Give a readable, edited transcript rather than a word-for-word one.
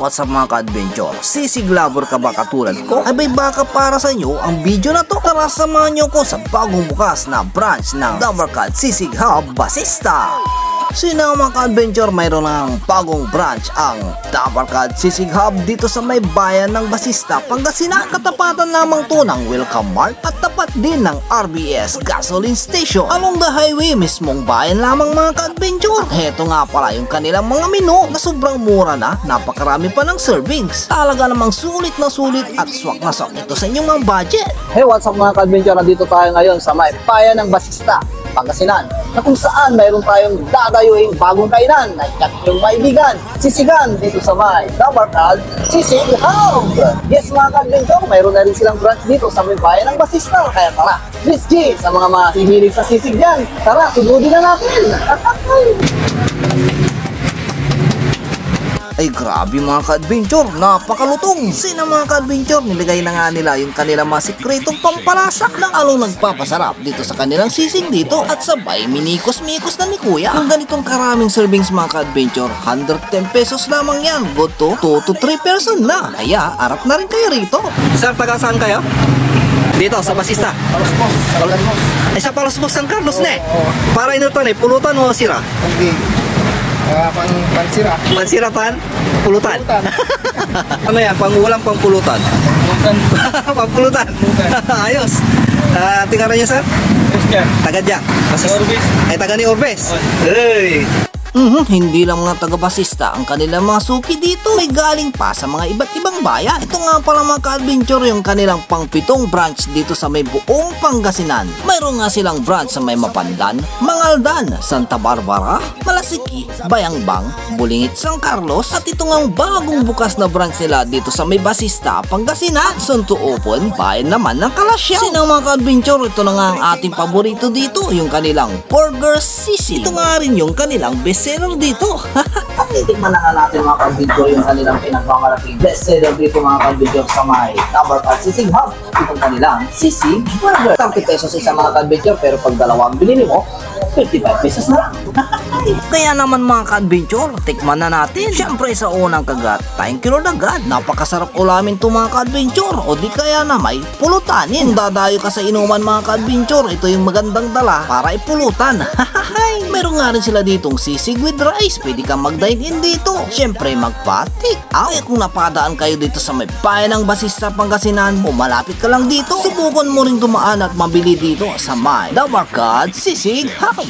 what's up mga ka-adventure? Sisig lover ka ba katulad ko? Ay may baka para sa inyo ang video na to. Tara samahan nyo ko sa bagong bukas na branch ng Dabarcad Sisig Hub Basista. Sino mga ka-adventure, mayroon ng bagong branch ang Dabarcad Sisig Hub dito sa may bayan ng Basista, Pangasinan. Katapatan lamang to ng Welcome Mart at tapat din ng RBS gasoline station along the highway, mismong bayan lamang mga ka-adventure. At heto nga pala yung kanilang mga menu na sobrang mura na, napakarami pa ng servings. Talaga namang sulit na sulit at swak na swak ito sa inyong mga budget. Hey, what's up mga ka-adventure? Nandito tayo ngayon sa may bayan ng Basista, Pangasinan, na kung saan mayroon tayong dadayuing bagong kainan na yung maibigan, sisigan dito sa may Dabarcad Sisig Hub. Yes mga ka-adventure, mayroon na rin silang branch dito sa may bayan ng Basista. Kaya tara, Miss G, sa mga mahihilig sa sisig dyan, tara, sunodin na natin. Ay grabe mga ka-adventure, napakalutong. Sina mga ka-adventure, nilagay na nga nila yung kanilang mga sikretong pampalasa ng along nagpapasarap dito sa kanilang sisig dito. At sabay minikos-mikos na ni Kuya. Ang ganitong karaming servings mga ka-adventure, 110 pesos lamang yan. Good to 2 to 3 person na. Kaya arap na rin kayo rito. Sir, taga saan kayo? Dito, sa Basista. Palusmos, Palusmos. Ay, sa Palusmos San Carlos na eh. Para ino to eh, pulutan o sira? Okay. Pansira. Pansiratan? Pulutan? Ano yan? Pangulang pampulutan? Pampulutan? Ayos. Tingnan niyo sir? Taga dyan? Ay, taga ni Orbes? Hey! Hindi lang mga taga-Basista ang kanilang mga suki dito, may galing pa sa mga iba't ibang bayan. Ito nga pala mga ka-adventure yung kanilang pang-pitong branch dito sa may buong Pangasinan. Mayroon nga silang branch sa may Mapandan, Mangaldan, Santa Barbara, Malasiki, Bayangbang, Bulingit, San Carlos, at ito nga ang bagong bukas na branch nila dito sa may Basista, Pangasinan, soon to open, bayan naman ng Kalasyaw. Sino mga ka-adventure, ito na nga ang ating paborito dito, yung kanilang burger sisig. Ito nga rin yung kanilang bestseller dito. Titikman na nga natin mga ka-adventure yung kanilang pinagmamalaking bestseller dito mga ka-adventure sa may Dabarcad Sisig Hub. Itong kanilang sisig burger. 30 pesos isa mga ka-adventure, pero pag dalawa ang binili mo, 55 pesos na lang. Kaya naman mga ka-adventure, tikman na natin. Siyempre sa unang kagat, thank you Lord agad. Napakasarap ulamin to mga ka-adventure. O di kaya na may pulutanin. Kung dadayo ka sa inuman mga ka-adventure, ito yung magandang dala para ipulutan. Meron nga rin sila ditong sisig with rice. Pwede kang mag-dine-in dito. Siyempre magpa-take out. Kaya kung napadaan kayo dito sa may bayan ng Basista, Pangasinan, o malapit ka lang dito, subukan mo ring dumaan at mabili dito sa may Dabarcad Sisig Hub.